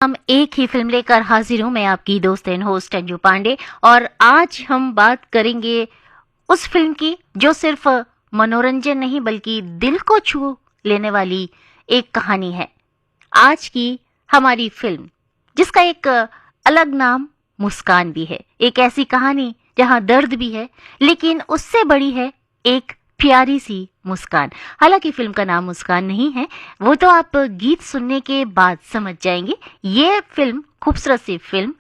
हम एक ही फिल्म लेकर हाजिर हूँ। मैं आपकी दोस्त एंड होस्ट अंजू पांडे, और आज हम बात करेंगे उस फिल्म की जो सिर्फ मनोरंजन नहीं बल्कि दिल को छू लेने वाली एक कहानी है। आज की हमारी फिल्म जिसका एक अलग नाम मुस्कान भी है, एक ऐसी कहानी जहाँ दर्द भी है लेकिन उससे बड़ी है एक प्यारी सी मुस्कान। हालांकि फिल्म का नाम मुस्कान नहीं है, वो तो आप गीत सुनने के बाद समझ जाएंगे। ये फिल्म, खूबसूरत सी फिल्म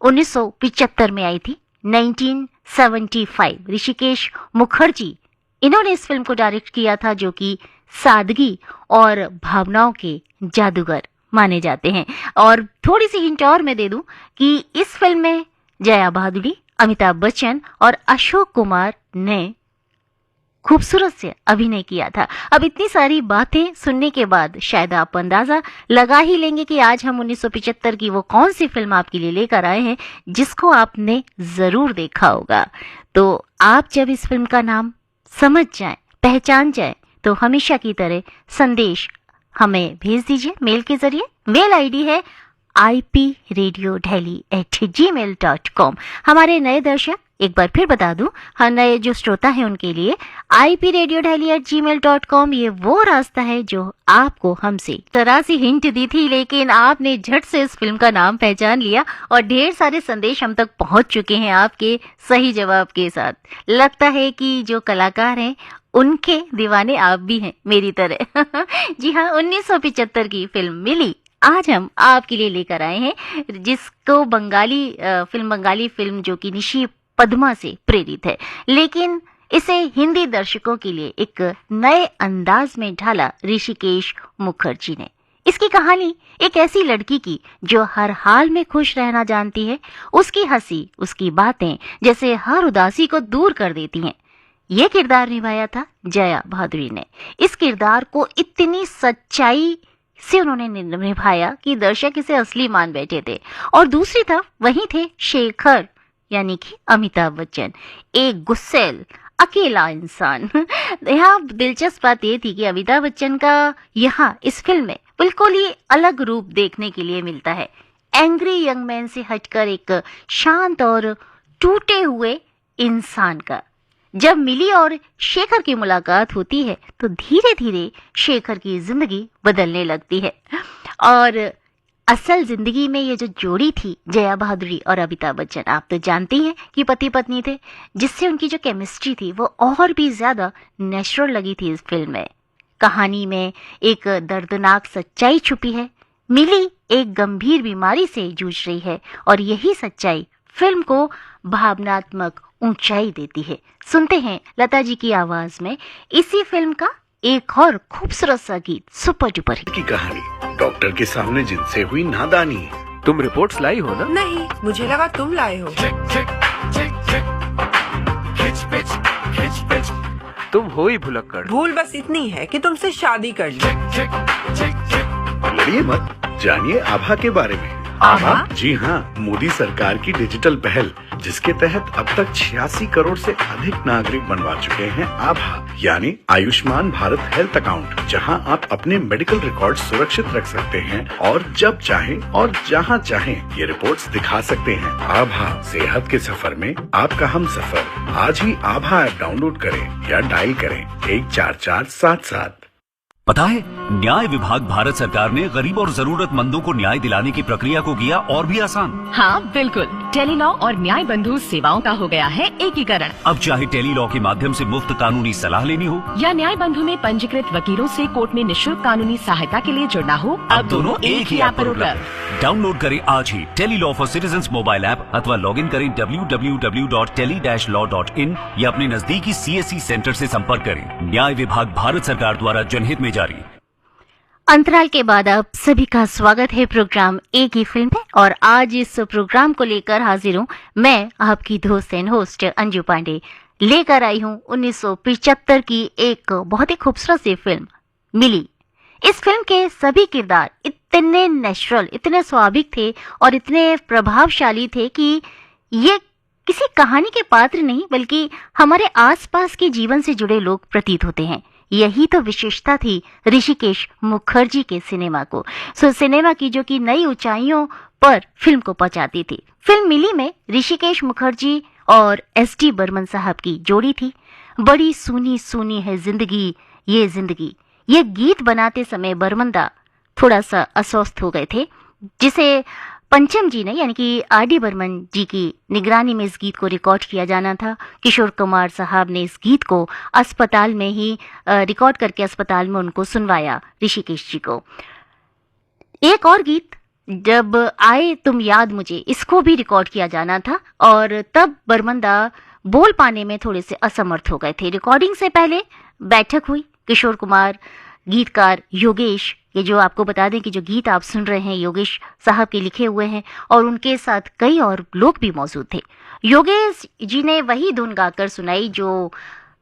1975 में आई थी, 1975। ऋषिकेश मुखर्जी, इन्होंने इस फिल्म को डायरेक्ट किया था, जो कि सादगी और भावनाओं के जादूगर माने जाते हैं। और थोड़ी सी हिंट और मैं दे दूं कि इस फिल्म में जया बहादुरी, अमिताभ बच्चन और अशोक कुमार ने खूबसूरत से अभिनय किया था। अब इतनी सारी बातें सुनने के बाद शायद आप अंदाजा लगा ही लेंगे कि आज हम 1975 की वो कौन सी फिल्म आपके लिए लेकर आए हैं जिसको आपने जरूर देखा होगा। तो आप जब इस फिल्म का नाम समझ जाएं, पहचान जाएं, तो हमेशा की तरह संदेश हमें भेज दीजिए मेल के जरिए। मेल आईडी है ipradiodehli@gmail.com। हमारे नए दर्शक, एक बार फिर बता दूं, हर नए जो श्रोता है उनके लिए ipradiodehli@gmail.com ये वो रास्ता है जो आपको हमसे तरह सी हिंट दी थी, लेकिन आपने झट से इस फिल्म का नाम पहचान लिया और ढेर सारे संदेश हम तक पहुंच चुके हैं आपके सही जवाब के साथ। लगता है कि जो कलाकार हैं उनके दीवाने आप भी हैं मेरी तरह। जी हाँ, 1975 की फिल्म मिली आज हम आपके लिए लेकर आए हैं, जिसको बंगाली फिल्म जो कि निशी पद्मा से प्रेरित है, लेकिन इसे हिंदी दर्शकों के लिए एक नए अंदाज में ढाला ऋषिकेश मुखर्जी ने। इसकी कहानी एक ऐसी लड़की की जो हर हाल में खुश रहना जानती है। उसकी हंसी, उसकी बातें जैसे हर उदासी को दूर कर देती हैं। ये किरदार निभाया था जया बहादुरी ने। इस किरदार को इतनी सच्चाई से उन्होंने निभाया कि दर्शक इसे असली मान बैठे थे। और दूसरी तरफ वहीं थे शेखर, यानी कि अमिताभ बच्चन, एक गुस्सैल अकेला इंसान। यहाँ दिलचस्प बात ये थी कि अमिताभ बच्चन का यहाँ इस फिल्म में बिल्कुल ही अलग रूप देखने के लिए मिलता है। एंग्री यंग मैन से हटकर एक शांत और टूटे हुए इंसान का। जब मिली और शेखर की मुलाकात होती है तो धीरे धीरे शेखर की जिंदगी बदलने लगती है। और असल जिंदगी में ये जो जोड़ी थी जया बहादुरी और अमिताभ बच्चन, आप तो जानती हैं कि पति पत्नी थे, जिससे उनकी जो केमिस्ट्री थी वो और भी ज्यादा नेचुरल लगी थी। इस फिल्म में कहानी में एक दर्दनाक सच्चाई छुपी है। मिली एक गंभीर बीमारी से जूझ रही है और यही सच्चाई फिल्म को भावनात्मक ऊंचाई देती है। सुनते हैं लता जी की आवाज में इसी फिल्म का एक और खूबसूरत सा गीत, सुपर डुपर हिट की कहानी डॉक्टर के सामने जिनसे हुई नादानी। तुम रिपोर्ट्स लाई हो ना? नहीं, मुझे लगा तुम लाए हो। तुम हो ही भुलक्कड़। भूल बस इतनी है कि तुमसे शादी कर ली। लड़िए मत, जानिए आभा के बारे में। आभा? जी हाँ, मोदी सरकार की डिजिटल पहल जिसके तहत अब तक 86 करोड़ से अधिक नागरिक बनवा चुके हैं आभा, यानी आयुष्मान भारत हेल्थ अकाउंट, जहां आप अपने मेडिकल रिकॉर्ड सुरक्षित रख सकते हैं और जब चाहें और जहां चाहें ये रिपोर्ट्स दिखा सकते हैं। आभा, सेहत के सफर में आपका हम सफर। आज ही आभा ऐप डाउनलोड करें या डायल करें 14477। पता है, न्याय विभाग भारत सरकार ने गरीब और जरूरतमंदों को न्याय दिलाने की प्रक्रिया को किया और भी आसान। हाँ बिल्कुल, टेलीलॉ और न्याय बंधु सेवाओं का हो गया है एकीकरण। अब चाहे टेलीलॉ के माध्यम से मुफ्त कानूनी सलाह लेनी हो या न्याय बंधु में पंजीकृत वकीलों से कोर्ट में निःशुल्क कानूनी सहायता के लिए जुड़ना हो, अब दोनों एक ही ऐप पर उपलब्ध। डाउनलोड करें आज ही Telelaw for citizens mobile app अथवा लॉग इन करें www.tele-law.in या अपने नजदीकी CSC सेंटर से संपर्क करें। न्याय विभाग भारत सरकार द्वारा जनहित में जारी। अंतराल के बाद आप सभी का स्वागत है प्रोग्राम एक ही फिल्म में, और आज इस प्रोग्राम को लेकर हाजिर हूँ मैं, आपकी दोस्त एंड होस्ट अंजू पांडे। लेकर आई हूँ 1975 की एक बहुत ही खूबसूरत सी फिल्म मिली। इस फिल्म के सभी किरदार इतने नेचुरल, इतने स्वाभाविक थे और इतने प्रभावशाली थे कि ये किसी कहानी के पात्र नहीं बल्कि हमारे आसपास के जीवन से जुड़े लोग प्रतीत होते हैं। यही तो विशेषता थी ऋषिकेश मुखर्जी के सिनेमा को। सिनेमा की जो कि नई ऊंचाइयों पर फिल्म को पहुंचाती थी। फिल्म मिली में ऋषिकेश मुखर्जी और एस.डी. बर्मन साहब की जोड़ी थी। बड़ी सूनी सूनी है जिंदगी ये जिंदगी, ये गीत बनाते समय बर्मनदा थोड़ा सा अस्वस्थ हो गए थे, जिसे पंचम जी ने यानी कि आर.डी. बर्मन जी की निगरानी में इस गीत को रिकॉर्ड किया जाना था। किशोर कुमार साहब ने इस गीत को अस्पताल में ही रिकॉर्ड करके अस्पताल में उनको सुनवाया ऋषिकेश जी को। एक और गीत जब आए तुम याद मुझे, इसको भी रिकॉर्ड किया जाना था और तब बर्मनदा बोल पाने में थोड़े से असमर्थ हो गए थे। रिकॉर्डिंग से पहले बैठक हुई। किशोर कुमार, गीतकार योगेश, ये जो आपको बता दें कि जो गीत आप सुन रहे हैं योगेश साहब के लिखे हुए हैं और उनके साथ कई और लोग भी मौजूद थे। योगेश जी ने वही धुन गाकर सुनाई जो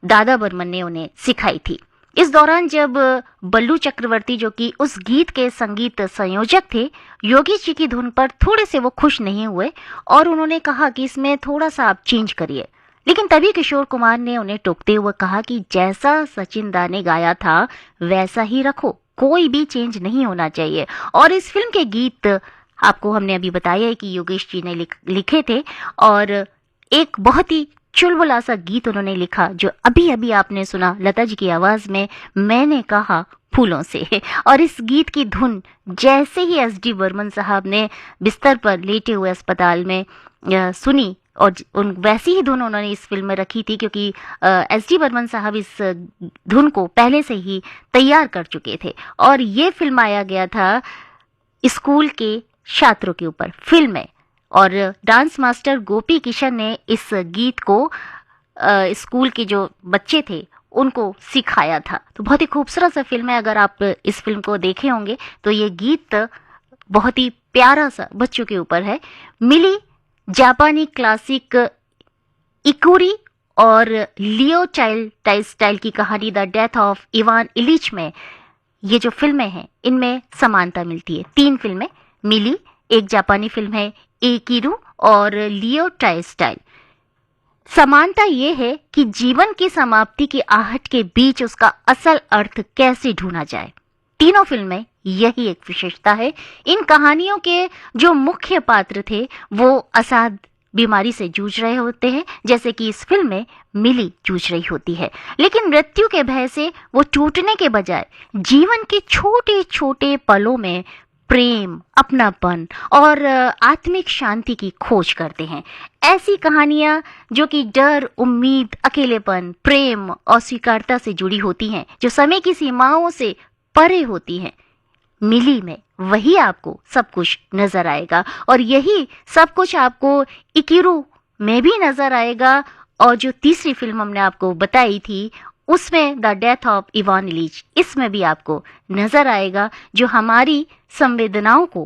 दादा बर्मन ने उन्हें सिखाई थी। इस दौरान जब बल्लू चक्रवर्ती जो कि उस गीत के संगीत संयोजक थे, योगेश जी की धुन पर थोड़े से वो खुश नहीं हुए और उन्होंने कहा कि इसमें थोड़ा सा आप चेंज करिए। लेकिन तभी किशोर कुमार ने उन्हें टोकते हुए कहा कि जैसा सचिन दा ने गाया था वैसा ही रखो, कोई भी चेंज नहीं होना चाहिए। और इस फिल्म के गीत आपको हमने अभी बताया है कि योगेश जी ने लिखे थे और एक बहुत ही चुलबुला सा गीत उन्होंने लिखा जो अभी अभी आपने सुना लता जी की आवाज में, मैंने कहा फूलों से। और इस गीत की धुन जैसे ही एस.डी. बर्मन साहब ने बिस्तर पर लेटे हुए अस्पताल में सुनी और वैसी ही धुन उन्होंने इस फिल्म में रखी थी, क्योंकि एस.डी. बर्मन साहब इस धुन को पहले से ही तैयार कर चुके थे और ये फिल्म आया गया था स्कूल के छात्रों के ऊपर फिल्म में। और डांस मास्टर गोपी किशन ने इस गीत को स्कूल के जो बच्चे थे उनको सिखाया था। तो बहुत ही खूबसूरत सा फिल्म है। अगर आप इस फिल्म को देखे होंगे तो ये गीत बहुत ही प्यारा सा बच्चों के ऊपर है। मिली जापानी क्लासिक इकुरी और लियो चाइल्ड स्टाइल की कहानी the death of Ivan Ilyich में ये जो फिल्में हैं इनमें समानता मिलती है। 3 फिल्में मिली, एक जापानी फिल्म है एकिरू और लियो चाइल्ड स्टाइल। समानता ये है कि जीवन की समाप्ति की आहट के बीच उसका असल अर्थ कैसे ढूंढा जाए। तीनों फिल्में यही एक विशेषता है। इन कहानियों के जो मुख्य पात्र थे वो असाध बीमारी से जूझ रहे होते हैं, जैसे कि इस फिल्म में मिली जूझ रही होती है, लेकिन मृत्यु के भय से वो टूटने के बजाय जीवन के छोटे छोटे पलों में प्रेम, अपनापन और आत्मिक शांति की खोज करते हैं। ऐसी कहानियां जो कि डर, उम्मीद, अकेलेपन, प्रेम और स्वीकारता से जुड़ी होती हैं, जो समय की सीमाओं से परे होती हैं, मिली में वही आपको सब कुछ नजर आएगा और यही सब कुछ आपको इकिरू में भी नजर आएगा। और जो तीसरी फिल्म हमने आपको बताई थी उसमें the death of Ivan Ilyich, इसमें भी आपको नजर आएगा, जो हमारी संवेदनाओं को